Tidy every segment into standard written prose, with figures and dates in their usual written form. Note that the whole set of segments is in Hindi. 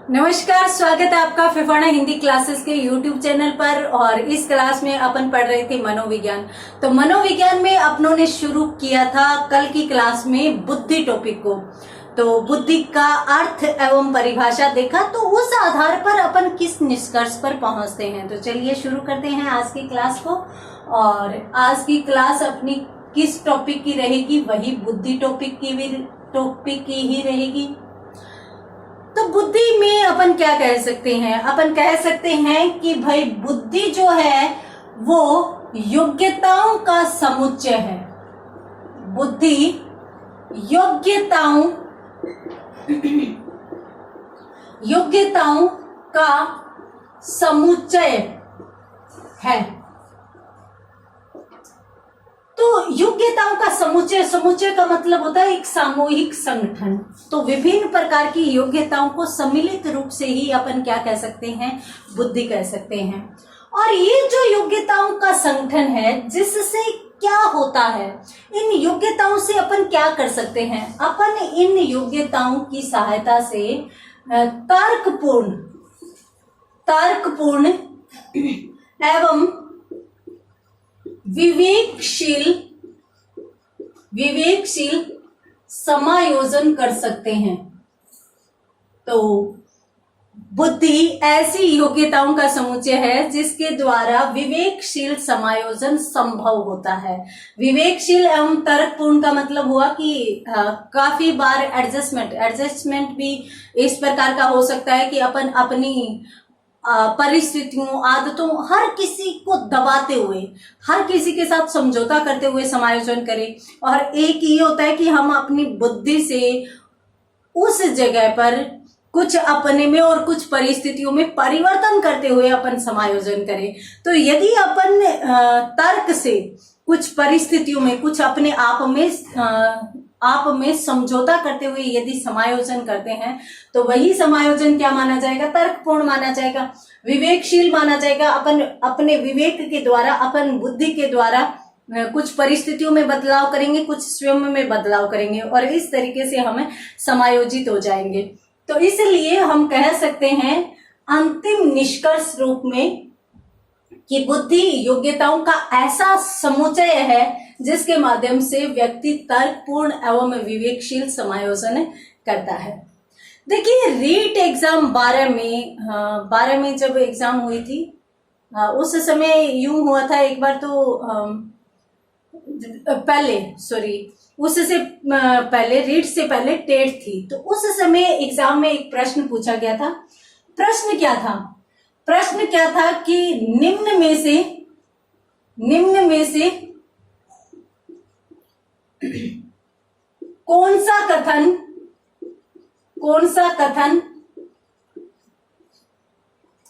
नमस्कार, स्वागत है आपका फिफाना हिंदी क्लासेस के YouTube चैनल पर। और इस क्लास में अपन पढ़ रहे थे मनोविज्ञान। तो मनोविज्ञान में अपनों ने शुरू किया था कल की क्लास में बुद्धि टॉपिक को। तो बुद्धि का अर्थ एवं परिभाषा देखा, तो उस आधार पर अपन किस निष्कर्ष पर पहुंचते हैं। तो चलिए शुरू करते हैं आज की क्लास को। और आज की क्लास अपनी किस टॉपिक की रहेगी, वही बुद्धि टॉपिक की ही रहेगी। तो बुद्धि में अपन क्या कह सकते हैं, अपन कह सकते हैं कि भाई बुद्धि जो है वो योग्यताओं का समुच्चय है। बुद्धि योग्यताओं का समुच्चय है। तो योग्यताओं का समुच्चय का मतलब होता है एक सामूहिक संगठन। तो विभिन्न प्रकार की योग्यताओं को सम्मिलित रूप से ही अपन क्या कह सकते हैं, बुद्धि कह सकते हैं। और ये जो योग्यताओं का संगठन है, जिससे क्या होता है, इन योग्यताओं से अपन क्या कर सकते हैं। अपन इन योग्यताओं की सहायता से तर्कपूर्ण एवं विवेकशील समायोजन कर सकते हैं। तो बुद्धि ऐसी योग्यताओं का समुच्चय है जिसके द्वारा विवेकशील समायोजन संभव होता है। विवेकशील एवं तर्कपूर्ण का मतलब हुआ कि काफी बार एडजस्टमेंट भी इस प्रकार का हो सकता है कि अपन अपनी परिस्थितियों, आदतों, हर किसी को दबाते हुए, हर किसी के साथ समझौता करते हुए समायोजन करें। और एक ये होता है कि हम अपनी बुद्धि से उस जगह पर कुछ अपने में और कुछ परिस्थितियों में परिवर्तन करते हुए अपन समायोजन करें। तो यदि अपन तर्क से कुछ परिस्थितियों में, कुछ अपने आप में समझौता करते हुए यदि समायोजन करते हैं, तो वही समायोजन क्या माना जाएगा, तर्कपूर्ण माना जाएगा, विवेकशील माना जाएगा। अपन अपने विवेक के द्वारा, अपन बुद्धि के द्वारा कुछ परिस्थितियों में बदलाव करेंगे, कुछ स्वयं में बदलाव करेंगे और इस तरीके से हमें समायोजित हो जाएंगे। तो इसलिए हम कह सकते हैं अंतिम निष्कर्ष रूप में कि बुद्धि योग्यताओं का ऐसा समुच्चय है जिसके माध्यम से व्यक्ति तर्कपूर्ण एवं विवेकशील समायोजन करता है। देखिए, रीट एग्जाम 12 में जब एग्जाम हुई थी, उस समय यूं हुआ था एक बार। तो उससे पहले रीट से पहले टेट थी। तो उस समय एग्जाम में एक प्रश्न पूछा गया था। प्रश्न क्या था कि निम्न में से कौन सा कथन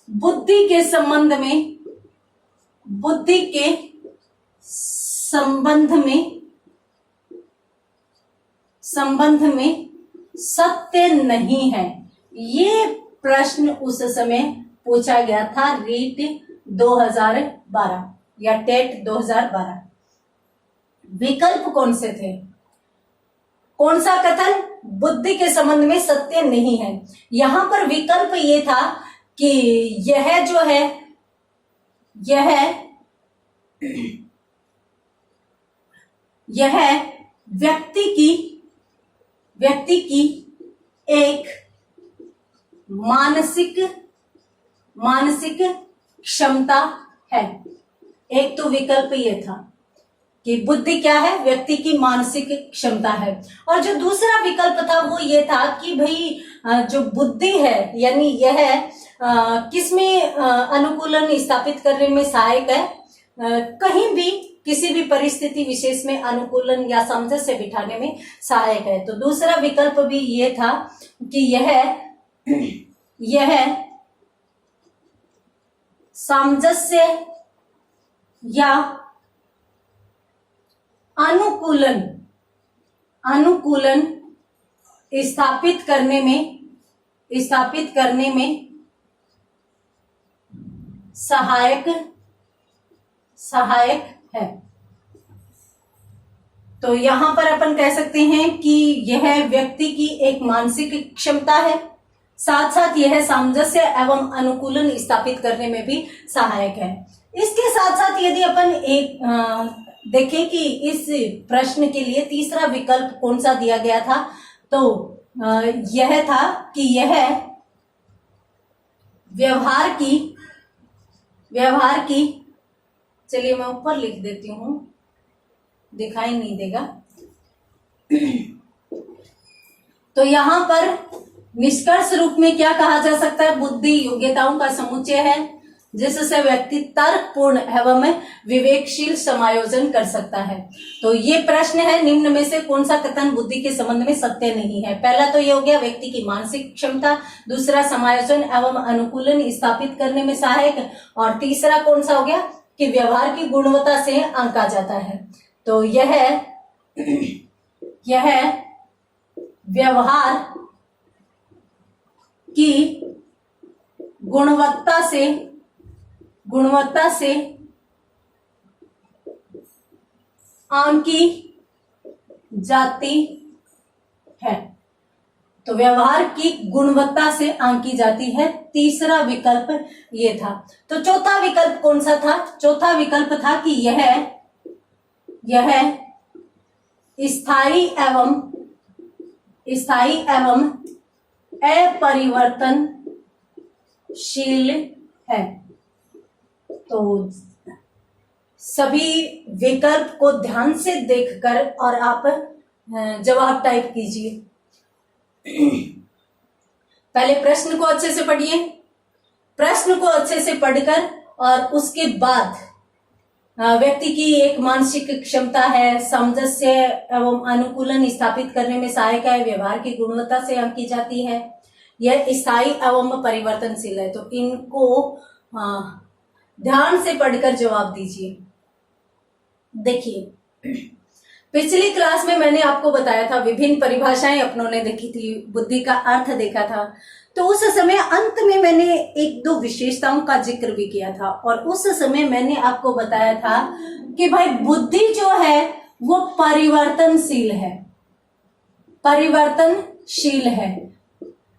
बुद्धि के संबंध में सत्य नहीं है। ये प्रश्न उस समय पूछा गया था रीट 2012 या टेट 2012। विकल्प कौन से थे? कौन सा कथन बुद्धि के संबंध में सत्य नहीं है। यहां पर विकल्प ये था कि यह जो है, यह व्यक्ति की एक मानसिक क्षमता है। एक तो विकल्प ये था कि बुद्धि क्या है, व्यक्ति की मानसिक क्षमता है। और जो दूसरा विकल्प था वो ये था कि भाई जो बुद्धि है, यानी यह किसमें अनुकूलन स्थापित करने में सहायक है, कहीं भी किसी भी परिस्थिति विशेष में अनुकूलन या सामंजस्य बिठाने में सहायक है। तो दूसरा विकल्प भी ये था कि यह सामंजस्य या अनुकूलन स्थापित करने में सहायक है। तो यहां पर अपन कह सकते हैं कि यह व्यक्ति की एक मानसिक क्षमता है, साथ साथ यह सामंजस्य एवं अनुकूलन स्थापित करने में भी सहायक है। इसके साथ साथ यदि अपन एक देखें कि इस प्रश्न के लिए तीसरा विकल्प कौन सा दिया गया था, तो यह था कि यह व्यवहार की चलिए मैं ऊपर लिख देती हूं, दिखाई नहीं देगा। तो यहां पर निष्कर्ष रूप में क्या कहा जा सकता है, बुद्धि योग्यताओं का समुच्चय है जिससे व्यक्ति तर्कपूर्ण एवं विवेकशील समायोजन कर सकता है। तो ये प्रश्न है, निम्न में से कौन सा कथन बुद्धि के संबंध में सत्य नहीं है। पहला तो ये हो गया व्यक्ति की मानसिक क्षमता, दूसरा समायोजन एवं अनुकूलन स्थापित करने में सहायक, और तीसरा कौन सा हो गया कि व्यवहार की गुणवत्ता से आंका जाता है। तो यह व्यवहार की गुणवत्ता से आंकी जाती है। तो व्यवहार की गुणवत्ता से आंकी जाती है, तीसरा विकल्प ये था। तो चौथा विकल्प कौन सा था, चौथा विकल्प था कि यह स्थायी एवं अपरिवर्तनशील है। तो सभी विकल्प को ध्यान से देखकर और आप जवाब टाइप कीजिए। पहले प्रश्न को अच्छे से पढ़िए, प्रश्न को अच्छे से पढ़कर और उसके बाद व्यक्ति की एक मानसिक क्षमता है, सामंजस्य एवं अनुकूलन स्थापित करने में सहायक है, व्यवहार की गुणवत्ता से आंकी जाती है, यह स्थायी एवं परिवर्तनशील है। तो इनको ध्यान से पढ़कर जवाब दीजिए। देखिए पिछली क्लास में मैंने आपको बताया था, विभिन्न परिभाषाएं अपनों ने देखी थी, बुद्धि का अर्थ देखा था। तो उस समय अंत में मैंने एक दो विशेषताओं का जिक्र भी किया था, और उस समय मैंने आपको बताया था कि भाई बुद्धि जो है वो परिवर्तनशील है, परिवर्तनशील है।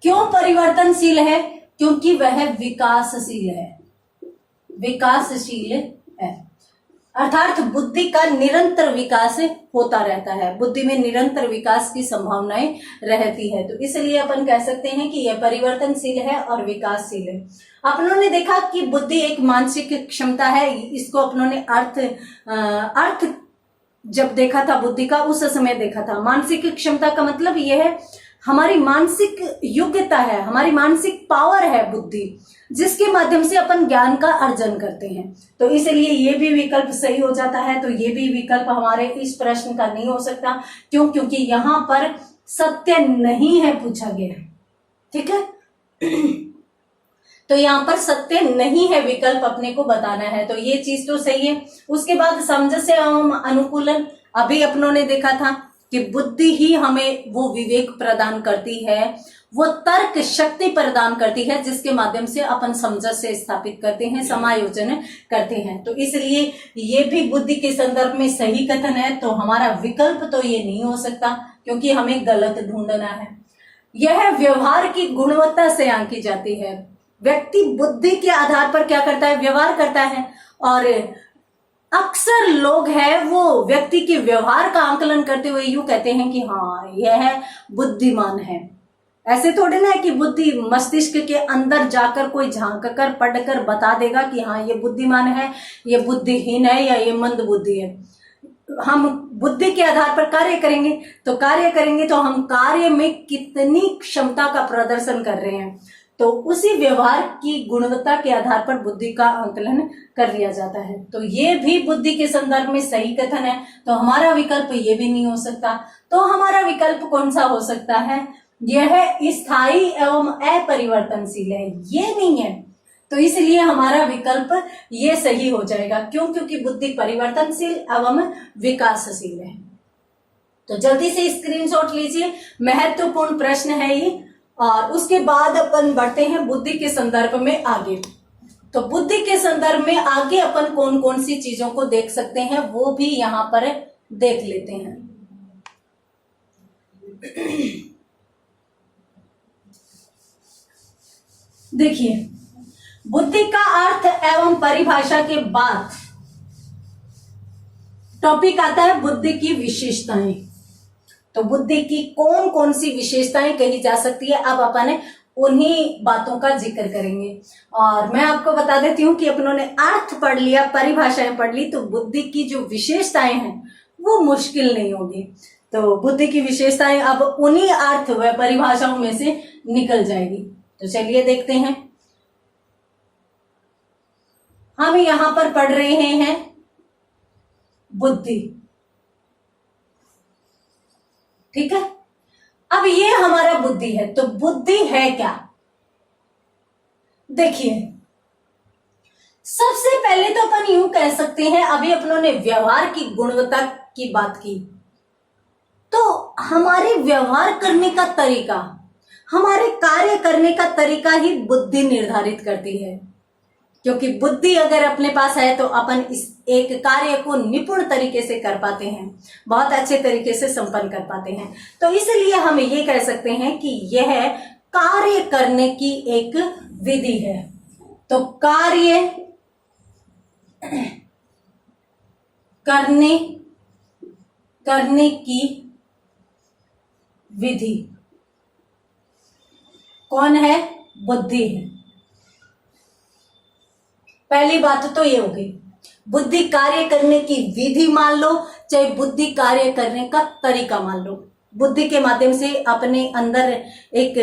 क्यों परिवर्तनशील है, क्योंकि वह विकासशील है, विकासशील है, अर्थात बुद्धि का निरंतर विकास होता रहता है, बुद्धि में निरंतर विकास की संभावनाएं रहती है। तो इसलिए अपन कह सकते हैं कि यह परिवर्तनशील है और विकासशील है। अपनों ने देखा कि बुद्धि एक मानसिक क्षमता है, इसको अपनों ने अर्थ जब देखा था बुद्धि का उस समय देखा था। मानसिक क्षमता का मतलब यह है हमारी मानसिक योग्यता है, हमारी मानसिक पावर है बुद्धि, जिसके माध्यम से अपन ज्ञान का अर्जन करते हैं। तो इसलिए ये भी विकल्प सही हो जाता है। तो ये भी विकल्प हमारे इस प्रश्न का नहीं हो सकता। क्यों, क्योंकि यहां पर सत्य नहीं है पूछा गया, ठीक है। तो यहाँ पर सत्य नहीं है विकल्प अपने को बताना है, तो ये चीज तो सही है। उसके बाद सामंजस्य एवं अनुकूलन, अभी अपनों ने देखा था कि बुद्धि ही हमें वो विवेक प्रदान करती है, वो तर्क शक्ति प्रदान करती है, जिसके माध्यम से अपन सामंजस्य स्थापित करते हैं, समायोजन करते हैं। तो इसलिए ये भी बुद्धि के संदर्भ में सही कथन है। तो हमारा विकल्प तो ये नहीं हो सकता, क्योंकि हमें गलत ढूंढना है। यह व्यवहार की गुणवत्ता से आंकी जाती है। व्यक्ति बुद्धि के आधार पर क्या करता है, व्यवहार करता है, और अक्सर लोग हैं वो व्यक्ति के व्यवहार का आंकलन करते हुए यूं कहते हैं कि हाँ यह बुद्धिमान है। ऐसे थोड़े ना है कि बुद्धि मस्तिष्क के अंदर जाकर कोई झांक कर पढ़कर बता देगा कि हाँ ये बुद्धिमान है, ये बुद्धिहीन है, या ये मंद बुद्धि है। हम बुद्धि के आधार पर कार्य करेंगे तो हम कार्य में कितनी क्षमता का प्रदर्शन कर रहे हैं, तो उसी व्यवहार की गुणवत्ता के आधार पर बुद्धि का आंकलन कर लिया जाता है। तो ये भी बुद्धि के संदर्भ में सही कथन है। तो हमारा विकल्प ये भी नहीं हो सकता। तो हमारा विकल्प कौन सा हो सकता है, यह स्थायी एवं अपरिवर्तनशील है, ये नहीं है। तो इसलिए हमारा विकल्प ये सही हो जाएगा। क्यों, क्योंकि बुद्धि परिवर्तनशील एवं विकासशील है। तो जल्दी से स्क्रीनशॉट लीजिए, महत्वपूर्ण प्रश्न है ये। और उसके बाद अपन बढ़ते हैं बुद्धि के संदर्भ में आगे। तो बुद्धि के संदर्भ में आगे अपन कौन कौन सी चीजों को देख सकते हैं वो भी यहां पर देख लेते हैं। देखिए, बुद्धि का अर्थ एवं परिभाषा के बाद टॉपिक आता है बुद्धि की विशेषताएं। तो बुद्धि की कौन कौन सी विशेषताएं कही जा सकती है, अब अपन उन्हीं बातों का जिक्र करेंगे। और मैं आपको बता देती हूँ कि अपनों ने अर्थ पढ़ लिया, परिभाषाएं पढ़ ली, तो बुद्धि की जो विशेषताएं हैं वो मुश्किल नहीं होगी। तो बुद्धि की विशेषताएं अब उन्हीं अर्थ व परिभाषाओं में से निकल जाएगी। तो चलिए देखते हैं। हम यहां पर पढ़ रहे हैं बुद्धि, ठीक है। अब ये हमारा बुद्धि है, तो बुद्धि है क्या? देखिए, सबसे पहले तो अपन यूं कह सकते हैं, अभी अपनों ने व्यवहार की गुणवत्ता की बात की, तो हमारे व्यवहार करने का तरीका, हमारे कार्य करने का तरीका ही बुद्धि निर्धारित करती है। क्योंकि बुद्धि अगर अपने पास है तो अपन इस एक कार्य को निपुण तरीके से कर पाते हैं, बहुत अच्छे तरीके से संपन्न कर पाते हैं। तो इसलिए हम ये कह सकते हैं कि यह कार्य करने की एक विधि है। तो कार्य करने की विधि कौन है? बुद्धि है। पहली बात तो ये होगी, बुद्धि कार्य करने की विधि मान लो, चाहे बुद्धि कार्य करने का तरीका मान लो। बुद्धि के माध्यम से अपने अंदर एक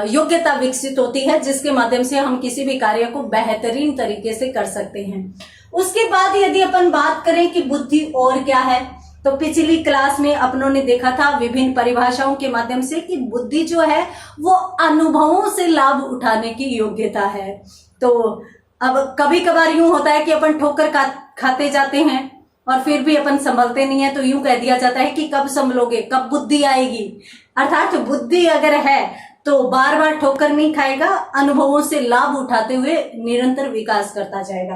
योग्यता विकसित होती है, जिसके माध्यम से हम किसी भी कार्य को बेहतरीन तरीके से कर सकते हैं। उसके बाद यदि अपन बात करें कि बुद्धि और क्या है, तो पिछली क्लास में अपनों ने देखा था विभिन्न परिभाषाओं के माध्यम से कि बुद्धि जो है वो अनुभवों से लाभ उठाने की योग्यता है। तो अब कभी कभार यूं होता है कि अपन ठोकर खाते जाते हैं और फिर भी अपन संभलते नहीं है, तो यूं कह दिया जाता है कि कब संभलोगे, कब बुद्धि आएगी। अर्थात बुद्धि अगर है तो बार बार ठोकर नहीं खाएगा, अनुभवों से लाभ उठाते हुए निरंतर विकास करता जाएगा।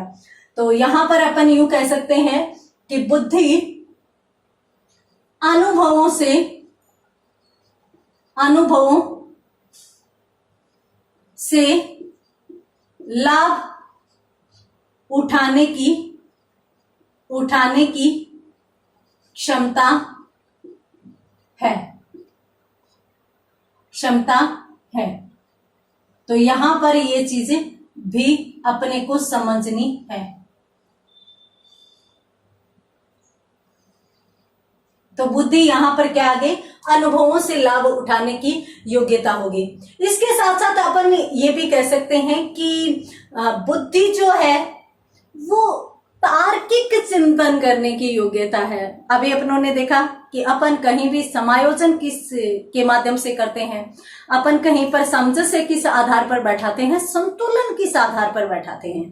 तो यहां पर अपन यूं कह सकते हैं कि बुद्धि अनुभवों से लाभ उठाने की क्षमता है। तो यहां पर ये चीजें भी अपने को समझनी है। तो बुद्धि यहां पर क्या आ गई? अनुभवों से लाभ उठाने की योग्यता होगी। इसके साथ साथ अपन ये भी कह सकते हैं कि बुद्धि जो है वो तार्किक चिंतन करने की योग्यता है। अभी अपनों ने देखा कि अपन कहीं भी समायोजन किस के माध्यम से करते हैं, अपन कहीं पर सामंजस्य किस आधार पर बैठाते हैं, संतुलन किस आधार पर बैठाते हैं,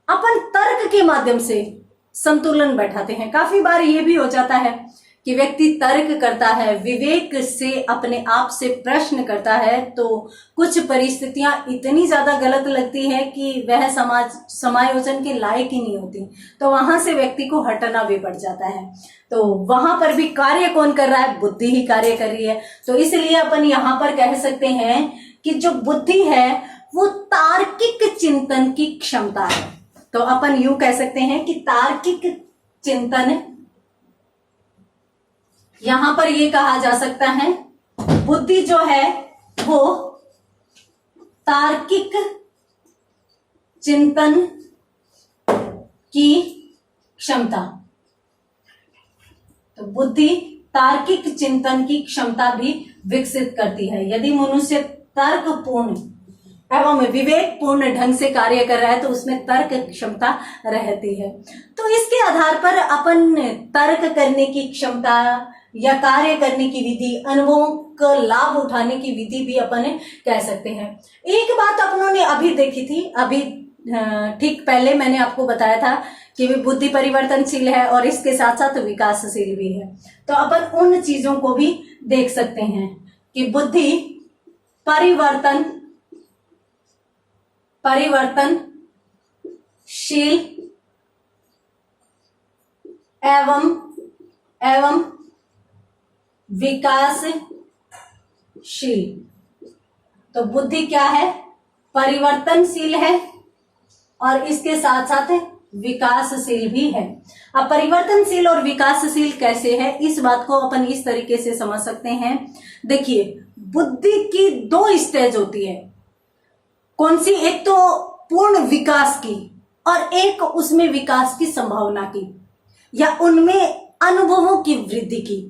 अपन तर्क के माध्यम से संतुलन बैठाते हैं। काफी बार ये भी हो जाता है कि व्यक्ति तर्क करता है, विवेक से अपने आप से प्रश्न करता है, तो कुछ परिस्थितियां इतनी ज्यादा गलत लगती है कि वह समायोजन के लायक ही नहीं होती, तो वहां से व्यक्ति को हटना भी पड़ जाता है। तो वहां पर भी कार्य कौन कर रहा है? बुद्धि ही कार्य कर रही है। तो इसलिए अपन यहां पर कह सकते हैं कि जो बुद्धि है वो तार्किक चिंतन की क्षमता है। तो अपन यूं कह सकते हैं कि तार्किक चिंतन, यहां पर ये कहा जा सकता है बुद्धि जो है वो तार्किक चिंतन की क्षमता। तो बुद्धि तार्किक चिंतन की क्षमता भी विकसित करती है। यदि मनुष्य तर्कपूर्ण एवं विवेकपूर्ण ढंग से कार्य कर रहा है तो उसमें तर्क क्षमता रहती है। तो इसके आधार पर अपन तर्क करने की क्षमता या कार्य करने की विधि, अनुभवों का लाभ उठाने की विधि भी अपन कह सकते हैं। एक बात अपनों ने अभी देखी थी, अभी ठीक पहले मैंने आपको बताया था कि बुद्धि परिवर्तनशील है और इसके साथ साथ विकासशील भी है। तो अपन उन चीजों को भी देख सकते हैं कि बुद्धि परिवर्तनशील एवं विकासशील। तो बुद्धि क्या है? परिवर्तनशील है और इसके साथ साथ विकासशील भी है। अब परिवर्तनशील और विकासशील कैसे है, इस बात को अपन इस तरीके से समझ सकते हैं। देखिए, बुद्धि की दो स्टेज होती है। कौन सी? एक तो पूर्ण विकास की और एक उसमें विकास की संभावना की या उनमें अनुभवों की वृद्धि की।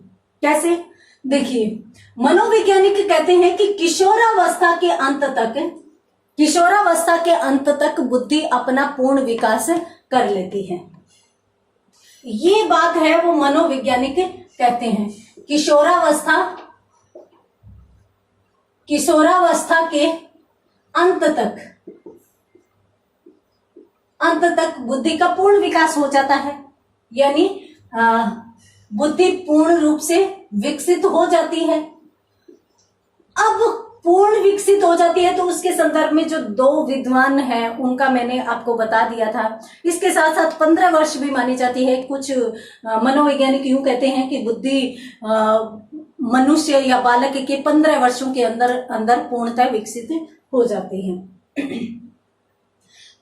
कैसे? देखिए, मनोवैज्ञानिक कहते हैं कि किशोरावस्था के अंत तक बुद्धि अपना पूर्ण विकास कर लेती है। ये बात है वो मनोवैज्ञानिक कहते हैं। किशोरावस्था के अंत तक बुद्धि का पूर्ण विकास हो जाता है, यानी बुद्धि पूर्ण रूप से विकसित हो जाती है। अब पूर्ण विकसित हो जाती है तो उसके संदर्भ में जो दो विद्वान हैं उनका मैंने आपको बता दिया था। इसके साथ साथ 15 वर्ष भी मानी जाती है। कुछ मनोवैज्ञानिक यूं कहते हैं कि बुद्धि मनुष्य या बालक के 15 वर्षों के अंदर पूर्णतः विकसित हो जाती है।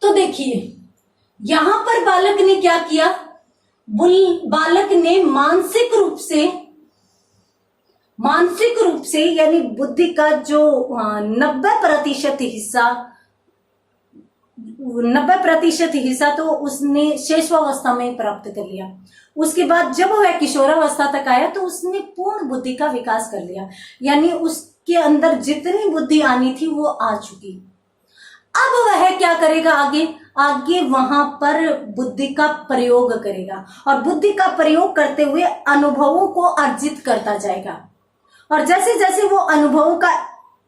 तो देखिए, यहां पर बालक ने क्या किया? बालक ने मानसिक रूप से यानी बुद्धि का जो 90% हिस्सा तो उसने शैशवावस्था में प्राप्त कर लिया। उसके बाद जब वह किशोरावस्था तक आया तो उसने पूर्ण बुद्धि का विकास कर लिया, यानी उसके अंदर जितनी बुद्धि आनी थी वो आ चुकी। अब वह क्या करेगा? आगे वहां पर बुद्धि का प्रयोग करेगा और बुद्धि का प्रयोग करते हुए अनुभवों को अर्जित करता जाएगा। और जैसे जैसे वो अनुभवों का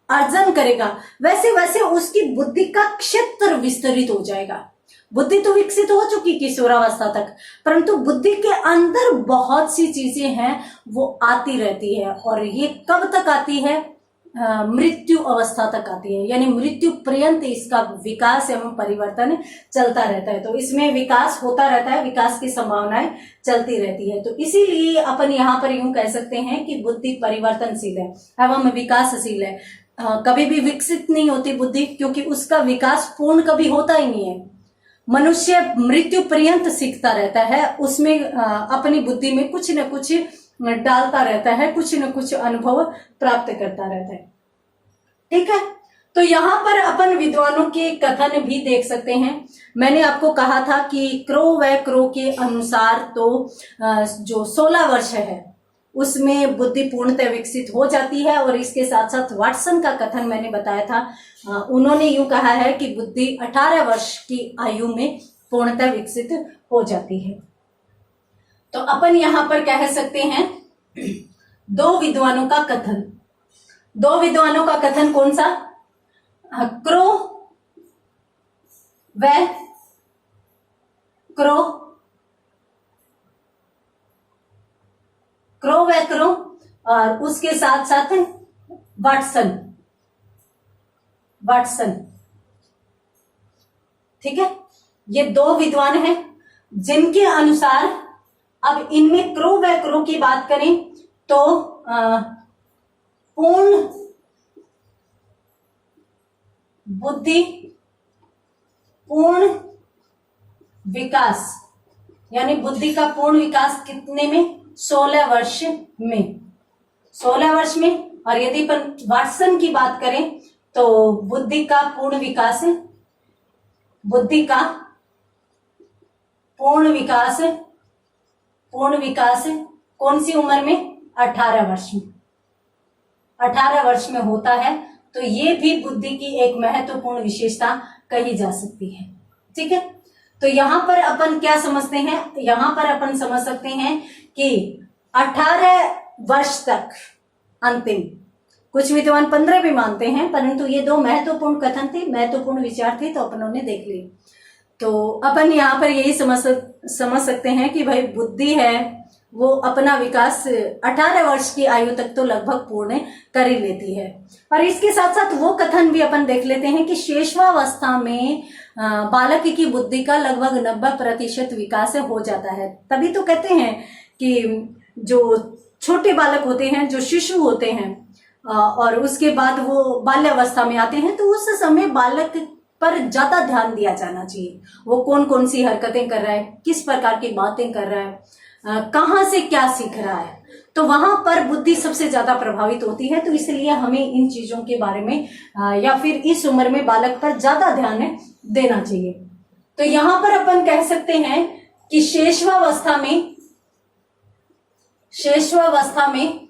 अर्जन करेगा वैसे वैसे उसकी बुद्धि का क्षेत्र विस्तरित हो जाएगा। बुद्धि तो विकसित हो चुकी किशोरावस्था तक, परंतु बुद्धि के अंदर बहुत सी चीजें हैं वो आती रहती है। और ये कब तक आती है? मृत्यु अवस्था तक आती है, यानी मृत्यु पर्यंत इसका विकास एवं परिवर्तन चलता रहता है। तो इसमें विकास होता रहता है, विकास की संभावनाएं चलती रहती है। तो इसीलिए अपन यहाँ पर यूं कह सकते हैं कि बुद्धि परिवर्तनशील है एवं विकासशील है। कभी भी विकसित नहीं होती बुद्धि, क्योंकि उसका विकास पूर्ण कभी होता ही नहीं है। मनुष्य मृत्यु पर्यंत सीखता रहता है, उसमें अपनी बुद्धि में कुछ न कुछ डालता रहता है, कुछ न कुछ अनुभव प्राप्त करता रहता है। ठीक है, तो यहाँ पर अपन विद्वानों के कथन भी देख सकते हैं। मैंने आपको कहा था कि क्रो के अनुसार तो जो 16 वर्ष है उसमें बुद्धि पूर्णतः विकसित हो जाती है। और इसके साथ साथ वाटसन का कथन मैंने बताया था, उन्होंने यूं कहा है कि बुद्धि 18 वर्ष की आयु में पूर्णतः विकसित हो जाती है। तो अपन यहां पर कह सकते हैं दो विद्वानों का कथन कौन सा? क्रो और उसके साथ साथ वाटसन। ठीक है, ये दो विद्वान हैं जिनके अनुसार, अब इनमें क्रो की बात करें तो पूर्ण बुद्धि पूर्ण विकास, यानी बुद्धि का पूर्ण विकास कितने में? 16 वर्ष में। और यदि अपन वाटसन की बात करें तो बुद्धि का पूर्ण विकास कौन सी उम्र में? 18 वर्ष में होता है। तो ये भी बुद्धि की एक महत्वपूर्ण विशेषता कही जा सकती है। ठीक है, तो यहां पर अपन क्या समझते हैं? यहां पर अपन समझ सकते हैं कि 18 वर्ष तक अंतिम, कुछ विद्वान 15 भी मानते हैं, परंतु ये दो महत्वपूर्ण कथन थे, महत्वपूर्ण विचार थे, तो अपनों ने देख लिए। तो अपन यहाँ पर यही समझ सकते हैं कि भाई बुद्धि है वो अपना विकास 18 वर्ष की आयु तक तो लगभग पूर्ण कर ही लेती है। और इसके साथ साथ वो कथन भी अपन देख लेते हैं कि शैशवावस्था में बालक की बुद्धि का लगभग 90% विकास हो जाता है। तभी तो कहते हैं कि जो छोटे बालक होते हैं, जो शिशु होते हैं, और उसके बाद वो बाल्यावस्था में आते हैं, तो उस समय बालक पर ज्यादा ध्यान दिया जाना चाहिए। वो कौन कौन सी हरकतें कर रहा है, किस प्रकार की बातें कर रहा है, कहाँ से क्या सीख रहा है, तो वहां पर बुद्धि सबसे ज्यादा प्रभावित होती है। तो इसलिए हमें इन चीजों के बारे में या फिर इस उम्र में बालक पर ज्यादा ध्यान देना चाहिए। तो यहां पर अपन कह सकते हैं कि शैशवावस्था में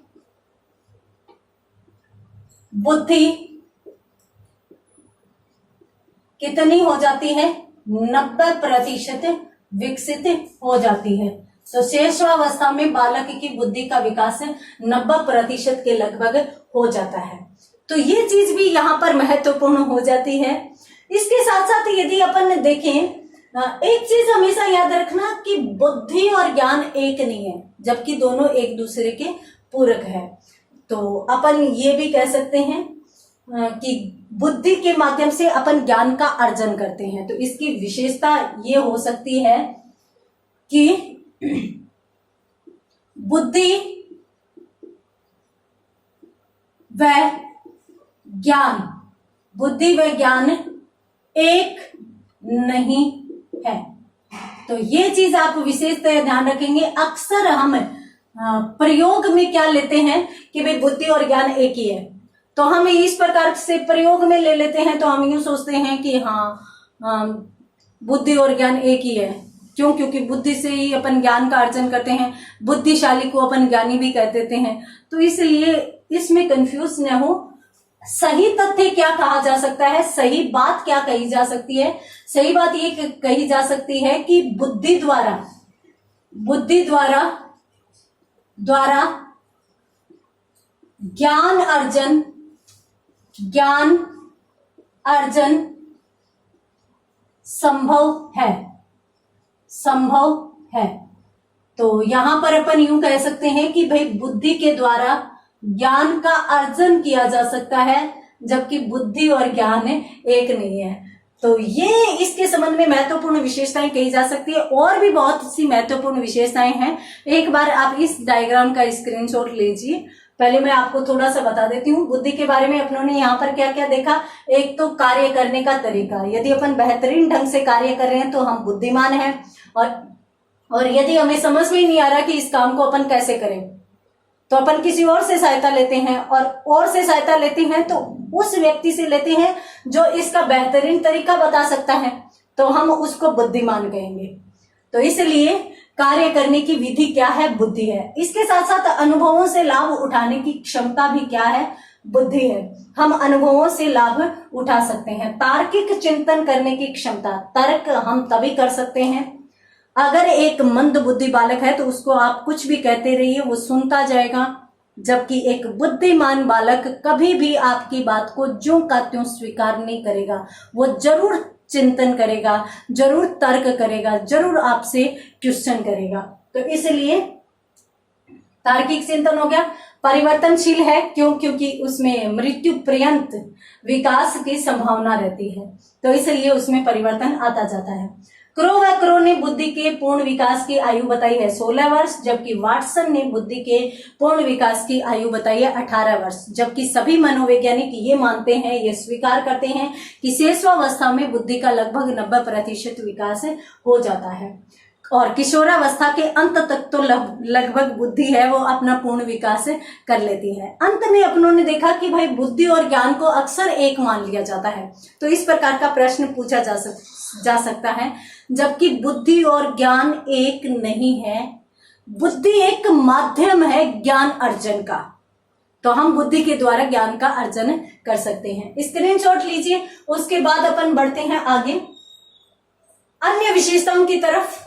बुद्धि कितनी हो जाती है, 90% विकसित हो जाती है। तो शैशवावस्था में बालक की बुद्धि का विकास 90% के लगभग हो जाता है। तो ये चीज भी यहाँ पर महत्वपूर्ण हो जाती है। इसके साथ साथ यदि अपन देखें, एक चीज हमेशा याद रखना कि बुद्धि और ज्ञान एक नहीं है, जबकि दोनों एक दूसरे के पूरक है। तो अपन ये भी कह सकते हैं कि बुद्धि के माध्यम से अपन ज्ञान का अर्जन करते हैं। तो इसकी विशेषता ये हो सकती है कि बुद्धि व ज्ञान एक नहीं है। तो ये चीज आप विशेषतः ध्यान रखेंगे। अक्सर हम प्रयोग में क्या लेते हैं कि भाई बुद्धि और ज्ञान एक ही है, तो हम इस प्रकार से प्रयोग में ले लेते हैं। तो हम यूं सोचते हैं कि हाँ बुद्धि और ज्ञान एक ही है। क्यों? क्योंकि बुद्धि से ही अपन ज्ञान का अर्जन करते हैं, बुद्धिशाली को अपन ज्ञानी भी कह देते हैं। तो इसलिए इसमें कंफ्यूज न हो। सही तथ्य क्या कहा जा सकता है, सही बात क्या कही जा सकती है? सही बात ये कही जा सकती है कि बुद्धि द्वारा ज्ञान अर्जन संभव है। तो यहां पर अपन यूं कह सकते हैं कि भाई बुद्धि के द्वारा ज्ञान का अर्जन किया जा सकता है, जबकि बुद्धि और ज्ञान एक नहीं है। तो ये इसके संबंध में महत्वपूर्ण विशेषताएं कही जा सकती है। और भी बहुत सी महत्वपूर्ण विशेषताएं हैं। एक बार आप इस डायग्राम का स्क्रीनशॉट लीजिए। पहले मैं आपको थोड़ा सा बता देती हूँ बुद्धि के बारे में। अपनों ने यहाँ पर क्या क्या देखा। एक तो कार्य करने का तरीका, यदि अपन बेहतरीन ढंग से कार्य कर रहे हैं तो हम बुद्धिमान हैं। और यदि हमें समझ में ही नहीं आ रहा कि इस काम को अपन कैसे करें, तो अपन किसी और से सहायता लेते हैं, और से सहायता लेते हैं तो उस व्यक्ति से लेते हैं जो इसका बेहतरीन तरीका बता सकता है, तो हम उसको बुद्धिमान कहेंगे। तो इसलिए कार्य करने की विधि क्या है, बुद्धि है। इसके साथ साथ अनुभवों से लाभ उठाने की क्षमता भी क्या है, बुद्धि है। हम अनुभवों से लाभ उठा सकते हैं। तार्किक चिंतन करने की क्षमता, तर्क हम तभी कर सकते हैं अगर एक मंद बुद्धि बालक है तो उसको आप कुछ भी कहते रहिए, वो सुनता जाएगा। जबकि एक बुद्धिमान बालक कभी भी आपकी बात को ज्यों का त्यों स्वीकार नहीं करेगा। वो जरूर चिंतन करेगा, जरूर तर्क करेगा, जरूर आपसे क्वेश्चन करेगा। तो इसलिए तार्किक चिंतन हो गया। परिवर्तनशील है, क्यों? क्योंकि उसमें मृत्यु पर्यंत विकास की संभावना रहती है, तो इसलिए उसमें परिवर्तन आता जाता है। क्रो ने बुद्धि के पूर्ण विकास की आयु बताई है 16 वर्ष, जबकि वाटसन ने बुद्धि के पूर्ण विकास की आयु बताई है 18 वर्ष। जबकि सभी मनोवैज्ञानिक ये मानते हैं, ये स्वीकार करते हैं कि शैशवावस्था में बुद्धि का लगभग 90% विकास हो जाता है, और किशोरावस्था के अंत तक तो लगभग बुद्धि है वो अपना पूर्ण विकास कर लेती है। अंत में अपनों ने देखा कि भाई बुद्धि और ज्ञान को अक्सर एक मान लिया जाता है। तो इस प्रकार का प्रश्न पूछा जा सकता है, जबकि बुद्धि और ज्ञान एक नहीं है। बुद्धि एक माध्यम है ज्ञान अर्जन का। तो हम बुद्धि के द्वारा ज्ञान का अर्जन कर सकते हैं। स्क्रीनशॉट लीजिए। उसके बाद अपन बढ़ते हैं आगे अन्य विशेषताओं की तरफ,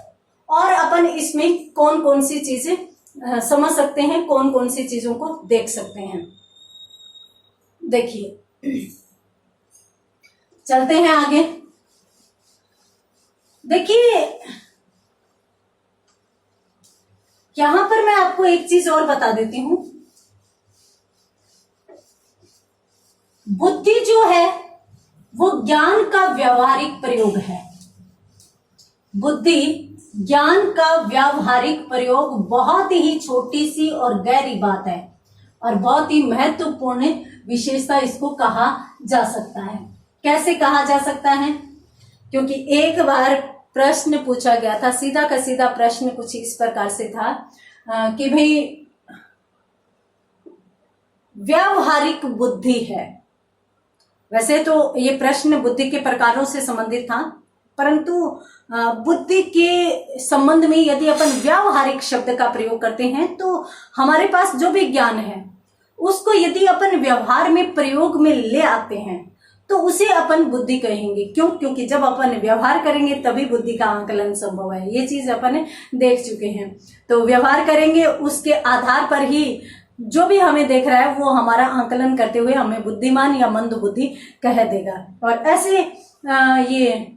और अपन इसमें कौन कौन सी चीजें समझ सकते हैं, कौन कौन सी चीजों को देख सकते हैं। देखिए, चलते हैं आगे। देखिए, यहां पर मैं आपको एक चीज और बता देती हूं। बुद्धि जो है वो ज्ञान का व्यावहारिक प्रयोग है। बुद्धि ज्ञान का व्यावहारिक प्रयोग बहुत ही छोटी सी और गहरी बात है, और बहुत ही महत्वपूर्ण विशेषता इसको कहा जा सकता है। कैसे कहा जा सकता है? क्योंकि एक बार प्रश्न पूछा गया था, सीधा का सीधा प्रश्न कुछ इस प्रकार से था कि भाई व्यावहारिक बुद्धि है। वैसे तो ये प्रश्न बुद्धि के प्रकारों से संबंधित था, परंतु बुद्धि के संबंध में यदि अपन व्यावहारिक शब्द का प्रयोग करते हैं तो हमारे पास जो भी ज्ञान है उसको यदि अपन व्यवहार में प्रयोग में ले आते हैं तो उसे अपन बुद्धि कहेंगे। क्यों? क्योंकि जब अपन व्यवहार करेंगे तभी बुद्धि का आंकलन संभव है। ये चीज अपन देख चुके हैं। तो व्यवहार करेंगे, उसके आधार पर ही जो भी हमें देख रहा है वो हमारा आंकलन करते हुए हमें बुद्धिमान या मंद बुद्धि कह देगा। और ऐसे ये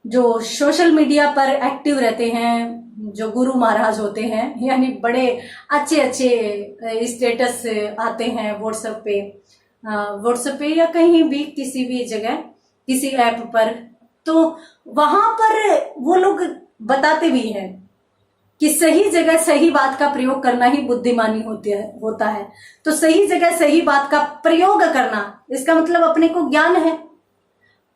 जो सोशल मीडिया पर एक्टिव रहते हैं, जो गुरु महाराज होते हैं, यानी बड़े अच्छे अच्छे स्टेटस आते हैं व्हाट्सएप पे या कहीं भी किसी भी जगह किसी ऐप पर, तो वहां पर वो लोग बताते भी हैं कि सही जगह सही बात का प्रयोग करना ही बुद्धिमानी होता है। तो सही जगह सही बात का प्रयोग करना, इसका मतलब अपने को ज्ञान है,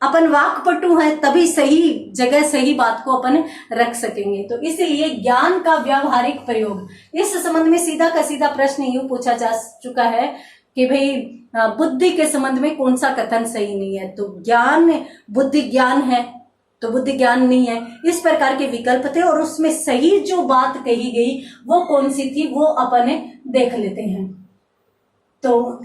अपन वाक्पटु है, तभी सही जगह सही बात को अपन रख सकेंगे। तो इसलिए ज्ञान का व्यावहारिक प्रयोग, इस संबंध में सीधा का सीधा प्रश्न यूं पूछा जा चुका है कि भाई बुद्धि के संबंध में कौन सा कथन सही नहीं है। तो ज्ञान, बुद्धि ज्ञान है तो बुद्धि ज्ञान नहीं है, इस प्रकार के विकल्प थे। और उसमें सही जो बात कही गई वो कौन सी थी वो अपन देख लेते हैं। तो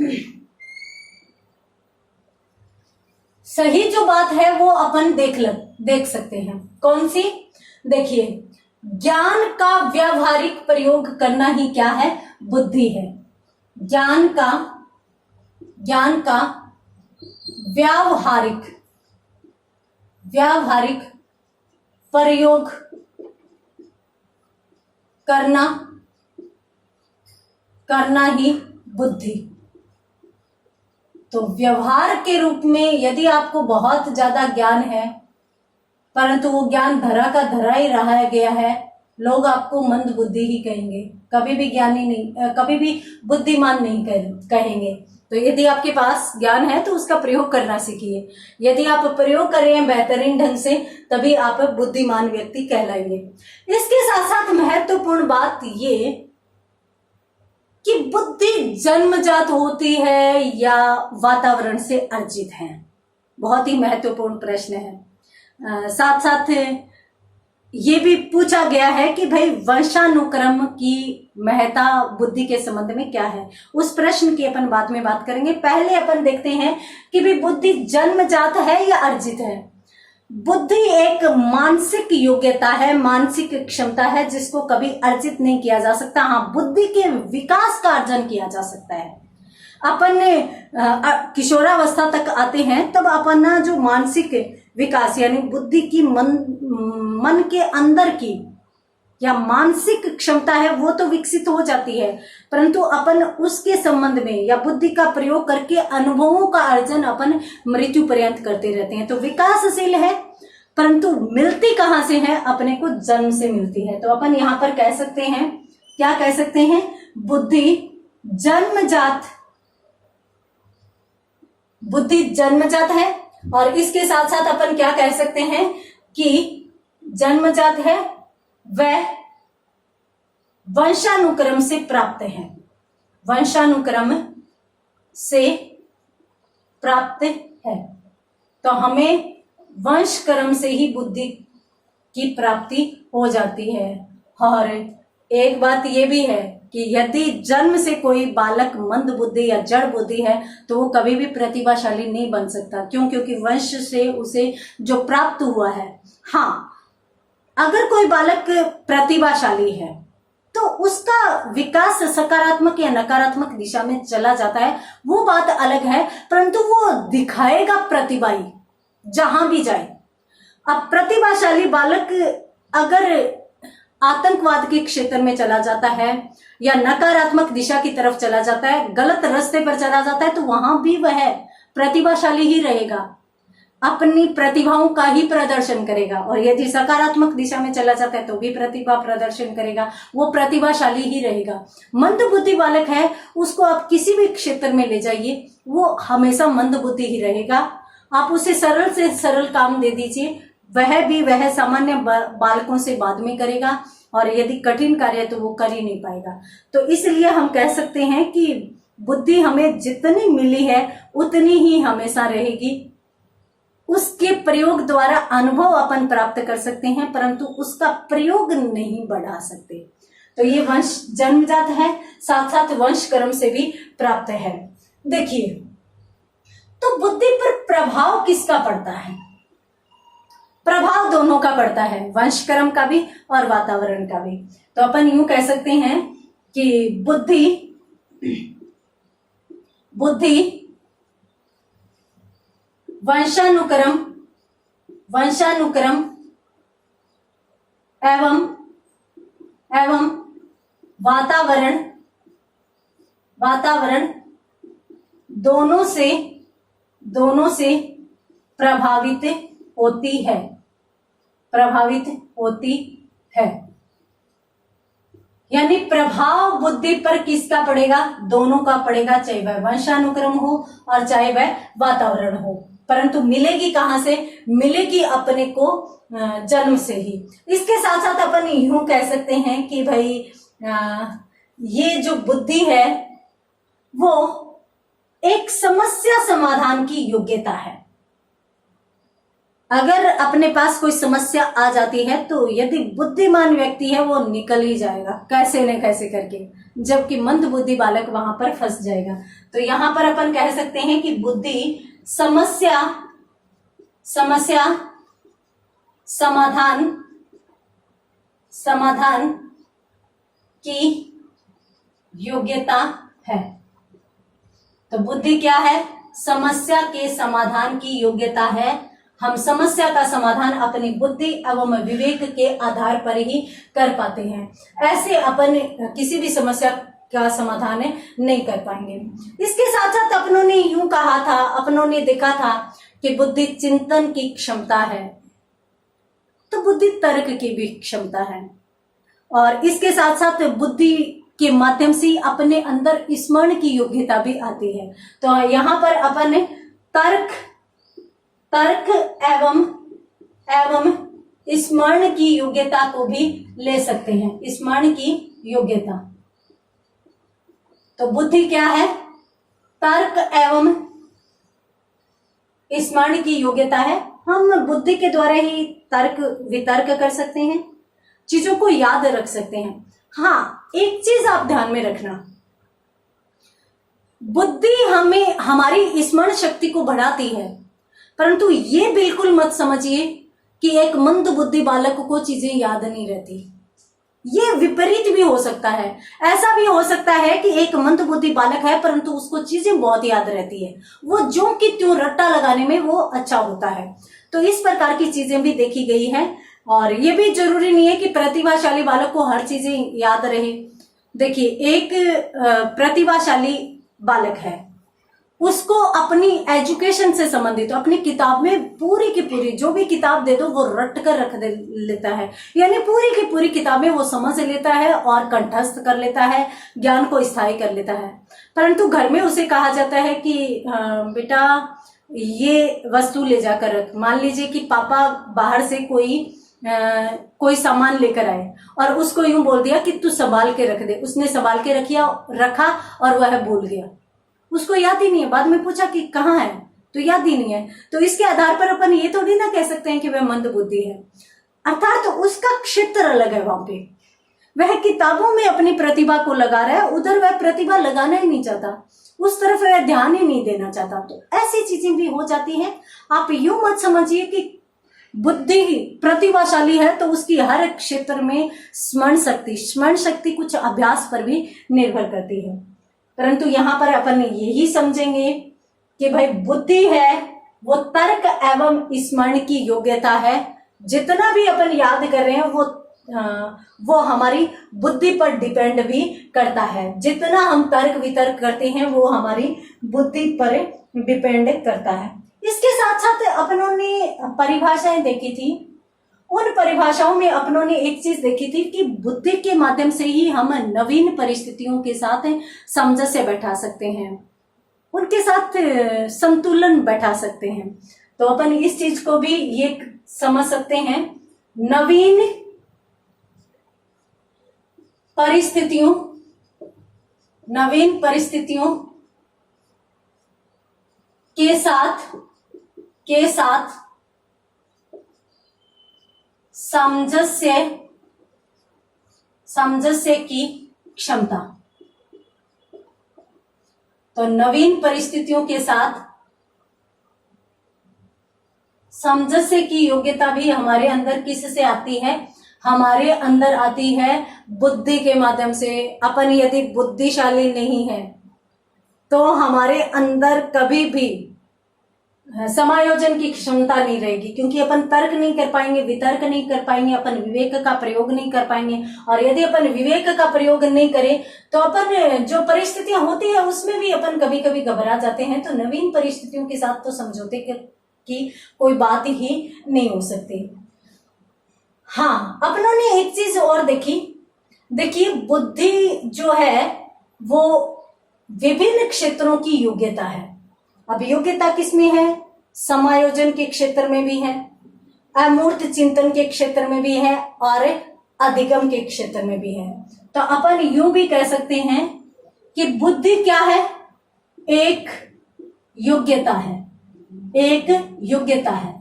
सही जो बात है वो अपन देख सकते हैं। कौन सी? देखिए, ज्ञान का व्यावहारिक प्रयोग करना ही क्या है? बुद्धि है। ज्ञान का व्यावहारिक प्रयोग करना ही बुद्धि। तो व्यवहार के रूप में यदि आपको बहुत ज्यादा ज्ञान है परंतु वो ज्ञान धरा का धरा ही रहा गया है, लोग आपको मंद बुद्धि ही कहेंगे, कभी भी ज्ञानी नहीं, कभी भी बुद्धिमान नहीं कहेंगे। तो यदि आपके पास ज्ञान है तो उसका प्रयोग करना सीखिए। यदि आप प्रयोग कर रहे हैं बेहतरीन ढंग से तभी आप बुद्धिमान व्यक्ति कहलाएंगे। इसके साथ साथ महत्वपूर्ण बात ये कि बुद्धि जन्मजात होती है या वातावरण से अर्जित है। बहुत ही महत्वपूर्ण प्रश्न है। साथ साथ ये भी पूछा गया है कि भाई वंशानुक्रम की महत्ता बुद्धि के संबंध में क्या है। उस प्रश्न की अपन बाद में बात करेंगे। पहले अपन देखते हैं कि भाई बुद्धि जन्मजात है या अर्जित है। बुद्धि एक मानसिक योग्यता है, मानसिक क्षमता है जिसको कभी अर्जित नहीं किया जा सकता। हाँ, बुद्धि के विकास का अर्जन किया जा सकता है। अपन किशोरावस्था तक आते हैं तब अपना जो मानसिक विकास यानी बुद्धि की मन के अंदर की या मानसिक क्षमता है वो तो विकसित हो जाती है, परंतु अपन उसके संबंध में या बुद्धि का प्रयोग करके अनुभवों का अर्जन अपन मृत्यु पर्यंत करते रहते हैं। तो विकासशील है, परंतु मिलती कहाँ से है? अपने को जन्म से मिलती है। तो अपन यहाँ पर कह सकते हैं, क्या कह सकते हैं? बुद्धि जन्मजात है। और इसके साथ साथ अपन क्या कह सकते हैं कि जन्मजात है वह वंशानुक्रम से प्राप्त है। वंशानुक्रम से प्राप्त है। तो हमें वंशक्रम से ही बुद्धि की प्राप्ति हो जाती है। और एक बात ये भी है कि यदि जन्म से कोई बालक मंद बुद्धि या जड़ बुद्धि है तो वो कभी भी प्रतिभाशाली नहीं बन सकता। क्यों? क्योंकि वंश से उसे जो प्राप्त हुआ है। हाँ, अगर कोई बालक प्रतिभाशाली है तो उसका विकास सकारात्मक या नकारात्मक दिशा में चला जाता है, वो बात अलग है, परंतु वो दिखाएगा प्रतिभा ही जहां भी जाए। अब प्रतिभाशाली बालक अगर आतंकवाद के क्षेत्र में चला जाता है या नकारात्मक दिशा की तरफ चला जाता है, गलत रास्ते पर चला जाता है, तो वहां भी वह प्रतिभाशाली ही रहेगा। अपनी प्रतिभाओं का ही प्रदर्शन करेगा, और यदि सकारात्मक दिशा में चला जाता है तो भी प्रतिभा प्रदर्शन करेगा, वो प्रतिभाशाली ही रहेगा। मंद बुद्धि बालक है, उसको आप किसी भी क्षेत्र में ले जाइए, वो हमेशा मंद बुद्धि ही रहेगा। आप उसे सरल से सरल काम दे दीजिए, वह सामान्य बालकों से बाद में करेगा, और यदि कठिन कार्य है तो वो कर ही नहीं पाएगा। तो इसलिए हम कह सकते हैं कि बुद्धि हमें जितनी मिली है उतनी ही हमेशा रहेगी। उसके प्रयोग द्वारा अनुभव अपन प्राप्त कर सकते हैं, परंतु उसका प्रयोग नहीं बढ़ा सकते। तो ये वंश जन्मजात है, साथ साथ वंश कर्म से भी प्राप्त है। देखिए, तो बुद्धि पर प्रभाव किसका पड़ता है? प्रभाव दोनों का पड़ता है, वंश कर्म का भी और वातावरण का भी। तो अपन यूं कह सकते हैं कि बुद्धि वंशानुक्रम एवं वातावरण दोनों से प्रभावित होती है। यानी प्रभाव बुद्धि पर किसका पड़ेगा? दोनों का पड़ेगा, चाहे वह वंशानुक्रम हो और चाहे वह वातावरण हो। परंतु मिलेगी कहां से? मिलेगी अपने को जन्म से ही। इसके साथ साथ अपन यूं कह सकते हैं कि भाई ये जो बुद्धि है वो एक समस्या समाधान की योग्यता है। अगर अपने पास कोई समस्या आ जाती है तो यदि बुद्धिमान व्यक्ति है वो निकल ही जाएगा कैसे न कैसे करके, जबकि मंद बुद्धि बालक वहां पर फंस जाएगा। तो यहां पर अपन कह सकते हैं कि बुद्धि समस्या समाधान की योग्यता है। तो बुद्धि क्या है? समस्या के समाधान की योग्यता है। हम समस्या का समाधान अपनी बुद्धि एवं विवेक के आधार पर ही कर पाते हैं, ऐसे अपन किसी भी समस्या का समाधान नहीं कर पाएंगे। इसके साथ साथ अपनों ने यूं कहा था, अपनों ने देखा था कि बुद्धि चिंतन की क्षमता है, तो बुद्धि तर्क की भी क्षमता है, और इसके साथ साथ बुद्धि के माध्यम से अपने अंदर स्मरण की योग्यता भी आती है। तो यहाँ पर अपन तर्क एवं स्मरण की योग्यता को भी ले सकते हैं। स्मरण की योग्यता, तो बुद्धि क्या है? तर्क एवं स्मरण की योग्यता है। हम बुद्धि के द्वारा ही तर्क वितर्क कर सकते हैं, चीजों को याद रख सकते हैं। हाँ, एक चीज आप ध्यान में रखना, बुद्धि हमें हमारी स्मरण शक्ति को बढ़ाती है, परंतु ये बिल्कुल मत समझिए कि एक मंद बुद्धि बालक को चीजें याद नहीं रहती। ये विपरीत भी हो सकता है। ऐसा भी हो सकता है कि एक मंद बुद्धि बालक है परंतु उसको चीजें बहुत याद रहती है, वो जो कि त्यों रट्टा लगाने में वो अच्छा होता है। तो इस प्रकार की चीजें भी देखी गई है, और ये भी जरूरी नहीं है कि प्रतिभाशाली बालक को हर चीजें याद रहे। देखिए, एक प्रतिभाशाली बालक है, उसको अपनी एजुकेशन से संबंधित अपनी किताब में पूरी की पूरी जो भी किताब दे दो वो रट कर रख लेता है, यानी पूरी की पूरी किताबें वो समझ लेता है और कंठस्थ कर लेता है, ज्ञान को स्थायी कर लेता है। परंतु घर में उसे कहा जाता है कि बेटा ये वस्तु ले जाकर रख। मान लीजिए कि पापा बाहर से कोई सामान लेकर आए और उसको यूं बोल दिया कि तू संभाल के रख दे। उसने संभाल के रखा और वह भूल गया, उसको याद ही नहीं है। बाद में पूछा कि कहाँ है, तो याद ही नहीं है। तो इसके आधार पर अपन ये थोड़ी ना कह सकते हैं कि वह मंद बुद्धि है, अर्थात तो उसका क्षेत्र अलग है। वहां पे वह किताबों में अपनी प्रतिभा को लगा रहा है, उधर वह प्रतिभा लगाना ही नहीं चाहता, उस तरफ वह ध्यान ही नहीं देना चाहता। तो ऐसी चीजें भी हो जाती हैं। आप यूं मत समझिए कि बुद्धि प्रतिभाशाली है तो उसकी हर क्षेत्र में स्मरण शक्ति कुछ अभ्यास पर भी निर्भर करती है। परंतु यहाँ पर अपन यही समझेंगे कि भाई बुद्धि है वो तर्क एवं स्मरण की योग्यता है। जितना भी अपन याद कर रहे हैं वो हमारी बुद्धि पर डिपेंड भी करता है। जितना हम तर्क वितर्क करते हैं वो हमारी बुद्धि पर डिपेंड करता है। इसके साथ साथ अपनों परिभाषाएं देखी थी, उन परिभाषाओं में अपनों ने एक चीज देखी थी कि बुद्धि के माध्यम से ही हम नवीन परिस्थितियों के साथ सामंजस्य बैठा सकते हैं, उनके साथ संतुलन बैठा सकते हैं। तो अपन इस चीज को भी ये समझ सकते हैं, नवीन परिस्थितियों के साथ सामंजस्य की क्षमता। तो नवीन परिस्थितियों के साथ सामंजस्य की योग्यता भी हमारे अंदर किससे आती है? हमारे अंदर आती है बुद्धि के माध्यम से। अपन यदि बुद्धिशाली नहीं है तो हमारे अंदर कभी भी समायोजन की क्षमता नहीं रहेगी, क्योंकि अपन तर्क नहीं कर पाएंगे, वितर्क नहीं कर पाएंगे, अपन विवेक का प्रयोग नहीं कर पाएंगे। और यदि अपन विवेक का प्रयोग नहीं करें तो अपन जो परिस्थितियां होती है उसमें भी अपन कभी कभी घबरा जाते हैं। तो नवीन परिस्थितियों के साथ तो समझौते की कोई बात ही नहीं हो सकती। हाँ, अपनों ने एक चीज और देखी, देखिए बुद्धि जो है वो विभिन्न क्षेत्रों की योग्यता है। अब योग्यता किसमें है? समायोजन के क्षेत्र में भी है, अमूर्त चिंतन के क्षेत्र में भी है और अधिगम के क्षेत्र में भी है। तो अपन यूं भी कह सकते हैं कि बुद्धि क्या है? एक योग्यता है, एक योग्यता है।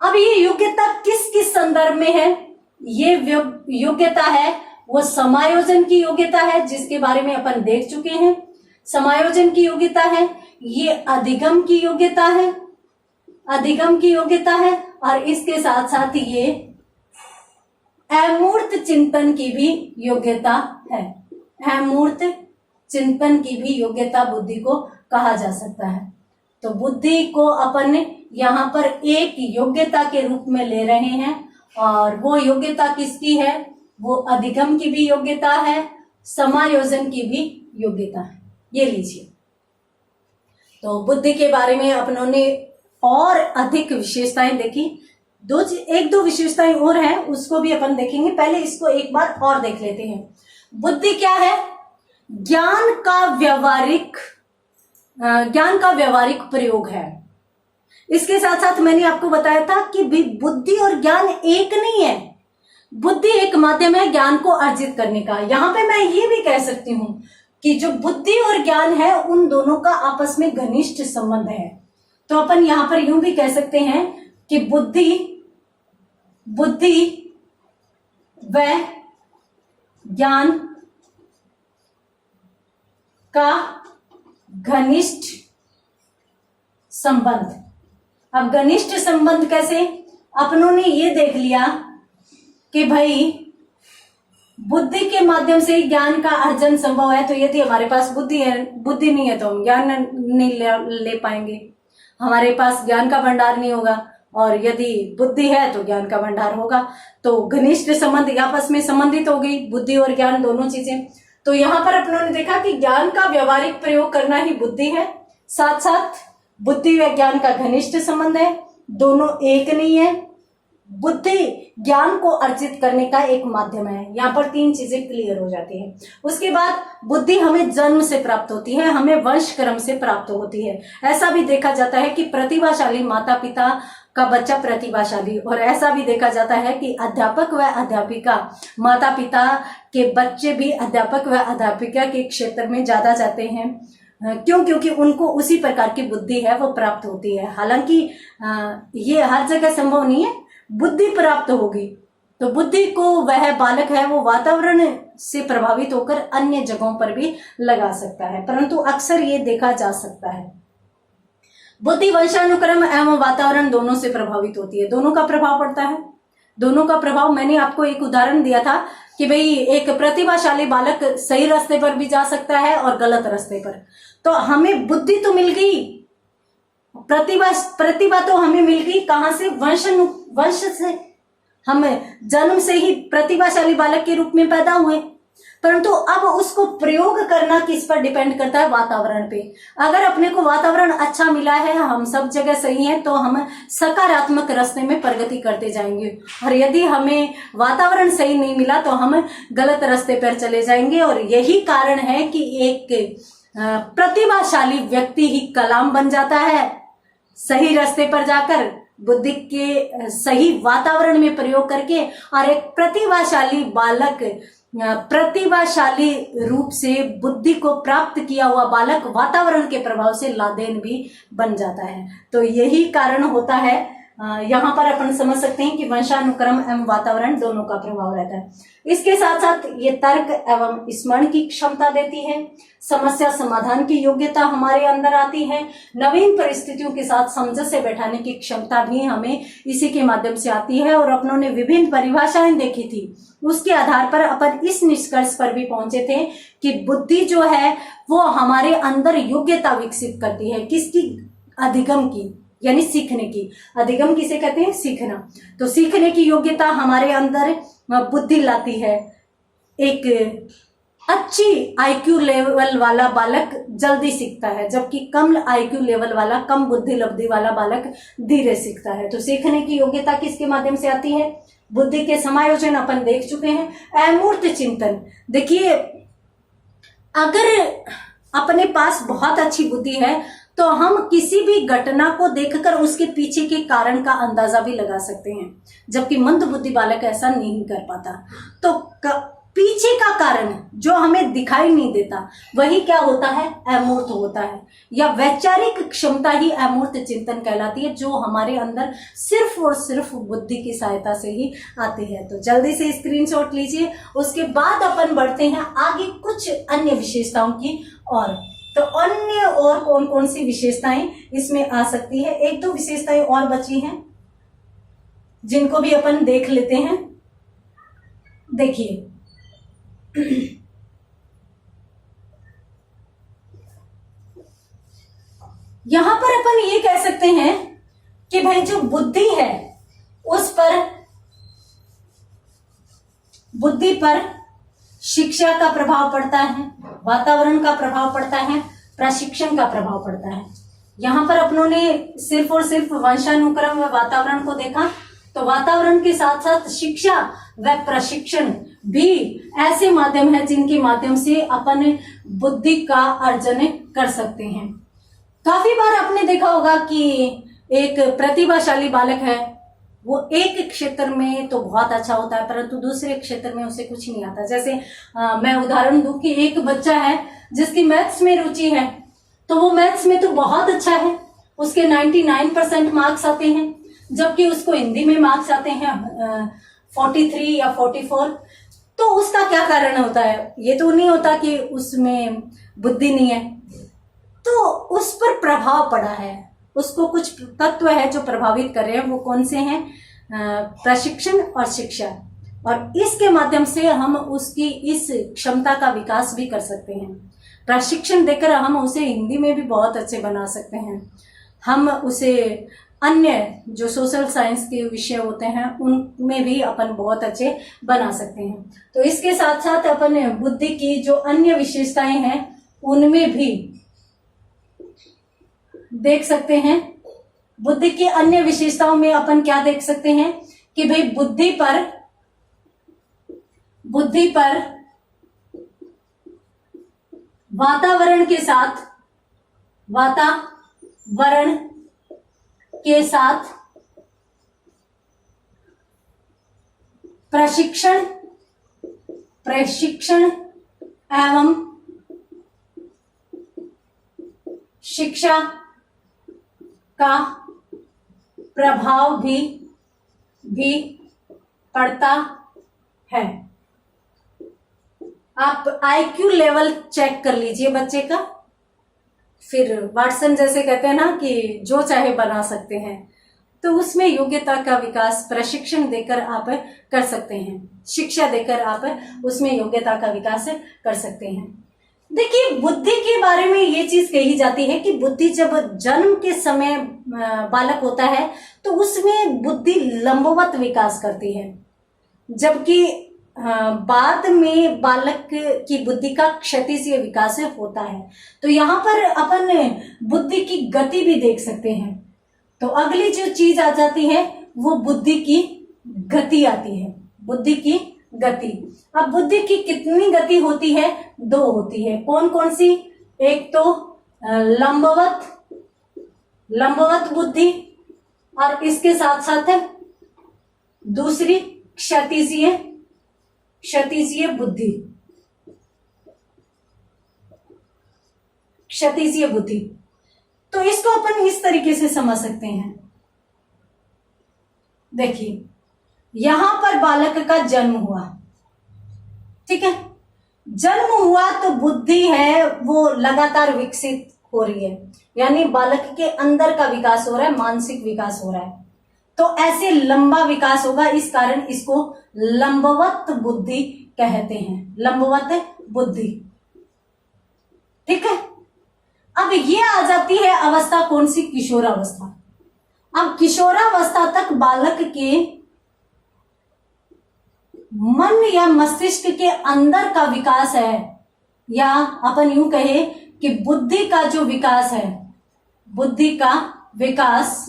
अब ये योग्यता किस किस संदर्भ में है? ये योग्यता है वो समायोजन की योग्यता है, जिसके बारे में अपन देख चुके हैं, समायोजन की योग्यता है। ये अधिगम की योग्यता है, अधिगम की योग्यता है, और इसके साथ साथ ये अमूर्त चिंतन की भी योग्यता है। अमूर्त चिंतन की भी योग्यता बुद्धि को कहा जा सकता है। तो बुद्धि को अपन यहाँ पर एक योग्यता के रूप में ले रहे हैं, और वो योग्यता किसकी है? वो अधिगम की भी योग्यता है, समायोजन की भी योग्यता है। ये लीजिए। तो बुद्धि के बारे में अपनों ने और अधिक विशेषताएं देखी। एक दो विशेषताएं और हैं, उसको भी अपन देखेंगे। पहले इसको एक बार और देख लेते हैं। बुद्धि क्या है? ज्ञान का व्यावहारिक प्रयोग है। इसके साथ साथ मैंने आपको बताया था कि बुद्धि और ज्ञान एक नहीं है। बुद्धि एक माध्यम है ज्ञान को अर्जित करने का। यहाँ पे मैं ये भी कह सकती हूँ कि जो बुद्धि और ज्ञान है उन दोनों का आपस में घनिष्ठ संबंध है। तो अपन यहाँ पर यूं भी कह सकते हैं कि बुद्धि व ज्ञान का घनिष्ठ संबंध। अब घनिष्ठ संबंध कैसे? अपनों ने ये देख लिया कि भाई बुद्धि के माध्यम से ज्ञान का अर्जन संभव है। तो यदि हमारे पास बुद्धि नहीं है तो हम ज्ञान नहीं ले पाएंगे, हमारे पास ज्ञान का भंडार नहीं होगा। और यदि बुद्धि है तो ज्ञान का भंडार होगा। तो घनिष्ठ संबंध आपस में संबंधित हो गई, बुद्धि और ज्ञान दोनों चीजें। तो यहाँ पर अपनों ने देखा कि ज्ञान का व्यवहारिक प्रयोग करना ही बुद्धि है, साथ साथ बुद्धि व ज्ञान का घनिष्ठ संबंध है, दोनों एक नहीं है। बुद्धि ज्ञान को अर्जित करने का एक माध्यम है। यहाँ पर तीन चीजें क्लियर हो जाती है। उसके बाद बुद्धि हमें जन्म से प्राप्त होती है, हमें वंश क्रम से प्राप्त होती है। ऐसा भी देखा जाता है कि प्रतिभाशाली माता पिता का बच्चा प्रतिभाशाली, और ऐसा भी देखा जाता है कि अध्यापक व अध्यापिका माता पिता के बच्चे भी अध्यापक व अध्यापिका के क्षेत्र में ज्यादा जाते हैं। क्यों? क्योंकि उनको उसी प्रकार की बुद्धि है वो प्राप्त होती है। हालांकि ये हर जगह संभव नहीं है, बुद्धि प्राप्त होगी तो बुद्धि को वह बालक है वो वातावरण से प्रभावित होकर अन्य जगहों पर भी लगा सकता है, परंतु अक्सर ये देखा जा सकता है बुद्धि वंशानुक्रम एवं वातावरण दोनों से प्रभावित होती है। दोनों का प्रभाव पड़ता है, दोनों का प्रभाव। मैंने आपको एक उदाहरण दिया था कि भाई एक प्रतिभाशाली बालक सही रास्ते पर भी जा सकता है और गलत रास्ते पर। तो हमें बुद्धि तो मिल गई, प्रतिभा तो हमें मिल गई, कहां से? वंश से। हम जन्म से ही प्रतिभाशाली बालक के रूप में पैदा हुए, परंतु अब उसको प्रयोग करना किस पर डिपेंड करता है? वातावरण पे। अगर अपने को वातावरण अच्छा मिला है, हम सब जगह सही है, तो हम सकारात्मक रास्ते में प्रगति करते जाएंगे। और यदि हमें वातावरण सही नहीं मिला तो हम गलत रास्ते पर चले जाएंगे। और यही कारण है कि एक प्रतिभाशाली व्यक्ति ही कलाम बन जाता है, सही रास्ते पर जाकर बुद्धि के सही वातावरण में प्रयोग करके। और एक प्रतिभाशाली बालक, प्रतिभाशाली रूप से बुद्धि को प्राप्त किया हुआ बालक वातावरण के प्रभाव से लादेन भी बन जाता है। तो यही कारण होता है। यहाँ पर अपन समझ सकते हैं कि वंशानुक्रम एवं वातावरण दोनों का प्रभाव रहता है। इसके साथ साथ ये तर्क एवं स्मरण की क्षमता देती है, समस्या समाधान की योग्यता हमारे अंदर आती है, नवीन परिस्थितियों के साथ समझ से बैठाने की क्षमता भी हमें इसी के माध्यम से आती है। और अपनों ने विभिन्न परिभाषाएं देखी थी, उसके आधार पर अपन इस निष्कर्ष पर भी पहुंचे थे कि बुद्धि जो है वो हमारे अंदर योग्यता विकसित करती है। किसकी? अधिगम की, यानी सीखने की। अधिगम किसे कहते हैं? सीखना। तो सीखने की योग्यता हमारे अंदर बुद्धि लाती है। एक अच्छी आईक्यू लेवल वाला बालक जल्दी सीखता है, जबकि कम आईक्यू लेवल वाला, कम बुद्धि लब्धि वाला बालक धीरे सीखता है। तो सीखने की योग्यता किसके माध्यम से आती है? बुद्धि के समायोजन अपन देख चुके हैं। अमूर्त चिंतन, देखिए अगर अपने पास बहुत अच्छी बुद्धि है तो हम किसी भी घटना को देखकर उसके पीछे के कारण का अंदाजा भी लगा सकते हैं, जबकि मंद बुद्धि बालक ऐसा नहीं कर पाता। तो पीछे का कारण जो हमें दिखाई नहीं देता वही क्या होता है? अमूर्त होता है, या वैचारिक क्षमता ही अमूर्त चिंतन कहलाती है, जो हमारे अंदर सिर्फ और सिर्फ बुद्धि की सहायता से ही आती है। तो जल्दी से स्क्रीनशॉट लीजिए, उसके बाद अपन बढ़ते हैं आगे कुछ अन्य विशेषताओं की ओर। तो अन्य और कौन कौन सी विशेषताएं इसमें आ सकती है? एक दो विशेषताएं और बची हैं जिनको भी अपन देख लेते हैं। देखिए यहां पर अपन ये कह सकते हैं कि भाई जो बुद्धि है उस पर, बुद्धि पर शिक्षा का प्रभाव पड़ता है, वातावरण का प्रभाव पड़ता है, प्रशिक्षण का प्रभाव पड़ता है। यहां पर अपनों ने सिर्फ और सिर्फ वंशानुक्रम व वातावरण को देखा, तो वातावरण के साथ साथ शिक्षा व प्रशिक्षण भी ऐसे माध्यम है जिनके माध्यम से अपन बुद्धि का अर्जन कर सकते हैं। काफी बार आपने देखा होगा कि एक प्रतिभाशाली बालक है, वो एक क्षेत्र में तो बहुत अच्छा होता है परंतु दूसरे क्षेत्र में उसे कुछ नहीं आता। जैसे मैं उदाहरण दूं कि एक बच्चा है जिसकी मैथ्स में रुचि है, तो वो मैथ्स में तो बहुत अच्छा है, उसके 99% मार्क्स आते हैं, जबकि उसको हिंदी में मार्क्स आते हैं 43 या 44। तो उसका क्या कारण होता है? ये तो नहीं होता कि उसमें बुद्धि नहीं है, तो उस पर प्रभाव पड़ा है, उसको कुछ तत्व है जो प्रभावित कर रहे हैं। वो कौन से हैं? प्रशिक्षण और शिक्षा। और इसके माध्यम से हम उसकी इस क्षमता का विकास भी कर सकते हैं। प्रशिक्षण देकर हम उसे हिंदी में भी बहुत अच्छे बना सकते हैं, हम उसे अन्य जो सोशल साइंस के विषय होते हैं उनमें भी अपन बहुत अच्छे बना सकते हैं। तो इसके साथ साथ अपन बुद्धि की जो अन्य विशेषताएं हैं उनमें भी देख सकते हैं। बुद्धि की अन्य विशेषताओं में अपन क्या देख सकते हैं कि भाई बुद्धि पर वातावरण के साथ प्रशिक्षण एवं शिक्षा का प्रभाव भी पड़ता है। आप आईक्यू लेवल चेक कर लीजिए बच्चे का, फिर वाटसन जैसे कहते हैं ना कि जो चाहे बना सकते हैं, तो उसमें योग्यता का विकास प्रशिक्षण देकर आप कर सकते हैं, शिक्षा देकर आप उसमें योग्यता का विकास कर सकते हैं। देखिए बुद्धि के बारे में ये चीज कही जाती है कि बुद्धि जब जन्म के समय बालक होता है तो उसमें बुद्धि लंबवत विकास करती है, जबकि बाद में बालक की बुद्धि का क्षतिशील विकास होता है। तो यहाँ पर अपन बुद्धि की गति भी देख सकते हैं। तो अगली जो चीज आ जाती है वो बुद्धि की गति आती है। बुद्धि की गति, अब बुद्धि की कितनी गति होती है? 2 होती है। कौन कौन सी? एक तो लंबवत बुद्धि, और इसके साथ साथ दूसरी क्षैतिजीय बुद्धि। क्षैतिजीय बुद्धि, तो इसको अपन इस तरीके से समझ सकते हैं। देखिए, यहां पर बालक का जन्म हुआ, ठीक है। जन्म हुआ तो बुद्धि है वो लगातार विकसित हो रही है, यानी बालक के अंदर का विकास हो रहा है, मानसिक विकास हो रहा है। तो ऐसे लंबा विकास होगा, इस कारण इसको लंबवत बुद्धि कहते हैं। लंबवत बुद्धि, ठीक है। अब ये आ जाती है अवस्था कौन सी? किशोरावस्था। अब किशोरावस्था तक बालक के मन या मस्तिष्क के अंदर का विकास है, या अपन यूं कहे कि बुद्धि का जो विकास है, बुद्धि का विकास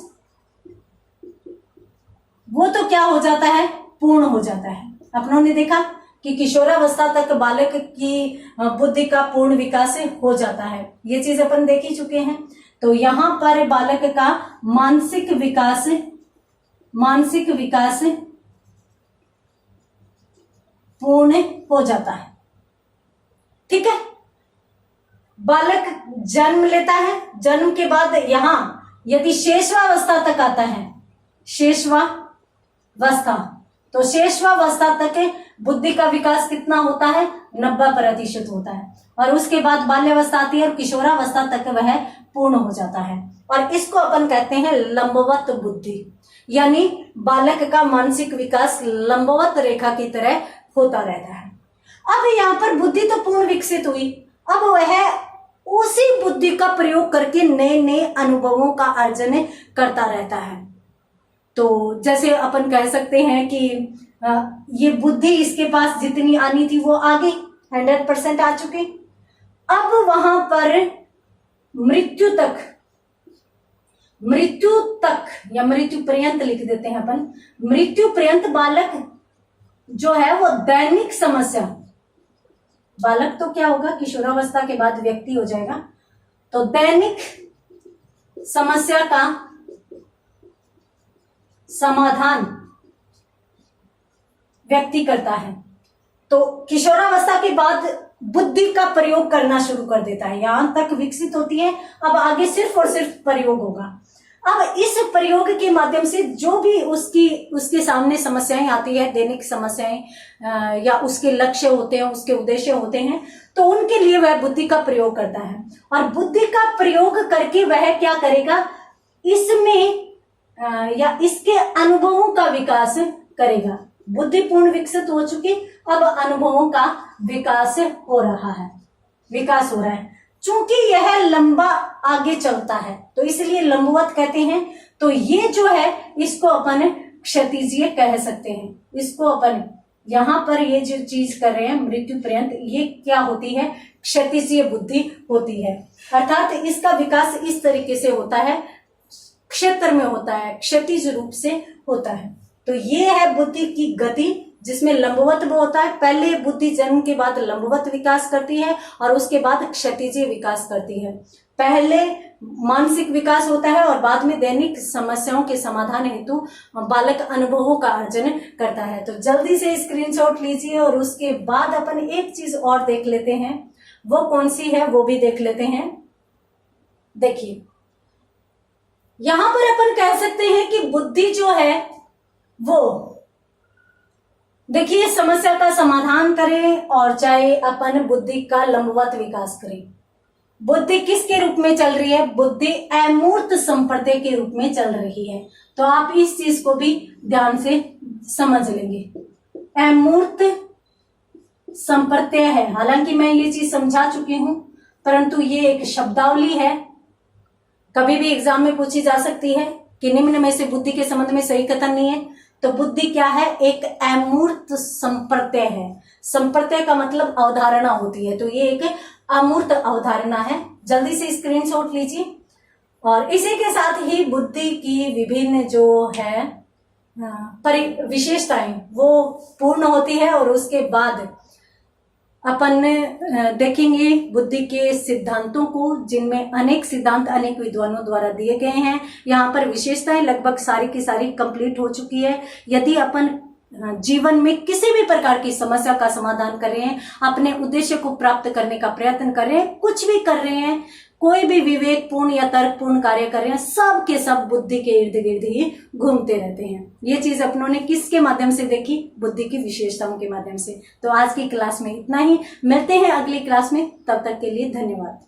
वो तो क्या हो जाता है? पूर्ण हो जाता है। अपनों ने देखा कि किशोरावस्था तक बालक की बुद्धि का पूर्ण विकास हो जाता है, ये चीज अपन देख ही चुके हैं। तो यहां पर बालक का मानसिक विकास पूर्ण हो जाता है, ठीक है। बालक जन्म लेता है, जन्म के बाद यहां यदि शेषवावस्था तक आता है, शेषवावस्था, तो शेषवावस्था तक बुद्धि का विकास कितना होता है? 90% होता है। और उसके बाद बाल्यावस्था आती है और किशोरावस्था तक वह पूर्ण हो जाता है, और इसको अपन कहते हैं लंबवत बुद्धि, यानी बालक का मानसिक विकास लंबवत रेखा की तरह होता रहता है। अब यहाँ पर बुद्धि तो पूर्ण विकसित हुई, अब वह उसी बुद्धि का प्रयोग करके नए नए अनुभवों का अर्जन करता रहता है। तो जैसे अपन कह सकते हैं कि ये बुद्धि इसके पास जितनी आनी थी वो आ गई, 100% आ चुकी। अब वहां पर मृत्यु तक या मृत्यु पर्यंत लिख देते हैं अपन, मृत्यु पर्यंत बालक जो है वो दैनिक समस्या, बालक तो क्या होगा? किशोरावस्था के बाद व्यक्ति हो जाएगा, तो दैनिक समस्या का समाधान व्यक्ति करता है। तो किशोरावस्था के बाद बुद्धि का प्रयोग करना शुरू कर देता है, यहां तक विकसित होती है। अब आगे सिर्फ और सिर्फ प्रयोग होगा। अब इस प्रयोग के माध्यम से जो भी उसके सामने समस्याएं आती है, दैनिक समस्याएं या उसके लक्ष्य होते हैं, उसके उद्देश्य होते हैं, तो उनके लिए वह बुद्धि का प्रयोग करता है। और बुद्धि का प्रयोग करके वह क्या करेगा? इसमें या इसके अनुभवों का विकास करेगा। बुद्धि पूर्ण विकसित हो चुकी, अब अनुभवों का विकास हो रहा है। चूंकि यह लंबा आगे चलता है तो इसलिए लंबवत कहते हैं। तो ये जो है इसको अपन क्षैतिजीय कह सकते हैं। इसको अपन यहां पर ये जो चीज कर रहे हैं मृत्यु पर्यंत, ये क्या होती है? क्षैतिजीय बुद्धि होती है। अर्थात इसका विकास इस तरीके से होता है, क्षेत्र में होता है, क्षैतिज रूप से होता है। तो ये है बुद्धि की गति, जिसमें लंबवत भी होता है। पहले बुद्धि जन्म के बाद लंबवत विकास करती है और उसके बाद क्षैतिजीय विकास करती है। पहले मानसिक विकास होता है और बाद में दैनिक समस्याओं के समाधान हेतु बालक अनुभवों का अर्जन करता है। तो जल्दी से स्क्रीनशॉट लीजिए और उसके बाद अपन एक चीज और देख लेते हैं, वो कौन सी है वो भी देख लेते हैं। देखिए, यहां पर अपन कह सकते हैं कि बुद्धि जो है वो, देखिए, समस्या का समाधान करें और चाहे अपन बुद्धि का लंबवत विकास करें। बुद्धि किसके रूप में चल रही है? बुद्धि अमूर्त संप्रत्यय के रूप में चल रही है। तो आप इस चीज को भी ध्यान से समझ लेंगे। अमूर्त संप्रत्यय है, हालांकि मैं ये चीज समझा चुकी हूं, परंतु ये एक शब्दावली है, कभी भी एग्जाम में पूछी जा सकती है कि निम्न में से बुद्धि के संबंध में सही कथन नहीं है, तो बुद्धि क्या है? एक अमूर्त संप्रत्यय है। संप्रत्यय का मतलब अवधारणा होती है, तो ये एक अमूर्त अवधारणा है। जल्दी से स्क्रीनशॉट लीजिए। और इसी के साथ ही बुद्धि की विभिन्न जो है विशेषताएं वो पूर्ण होती है, और उसके बाद अपन देखेंगे बुद्धि के सिद्धांतों को, जिनमें अनेक सिद्धांत अनेक विद्वानों द्वारा दिए गए हैं। यहाँ पर विशेषताएं लगभग सारी की सारी कंप्लीट हो चुकी है। यदि अपन जीवन में किसी भी प्रकार की समस्या का समाधान कर रहे हैं, अपने उद्देश्य को प्राप्त करने का प्रयत्न कर रहे हैं, कुछ भी कर रहे हैं, कोई भी विवेकपूर्ण या तर्कपूर्ण कार्य कर रहे हैं, सब के सब बुद्धि के इर्द गिर्द ही घूमते रहते हैं। ये चीज अपनों ने किसके माध्यम से देखी? बुद्धि की विशेषताओं के माध्यम से। तो आज की क्लास में इतना ही, मिलते हैं अगली क्लास में, तब तक के लिए धन्यवाद।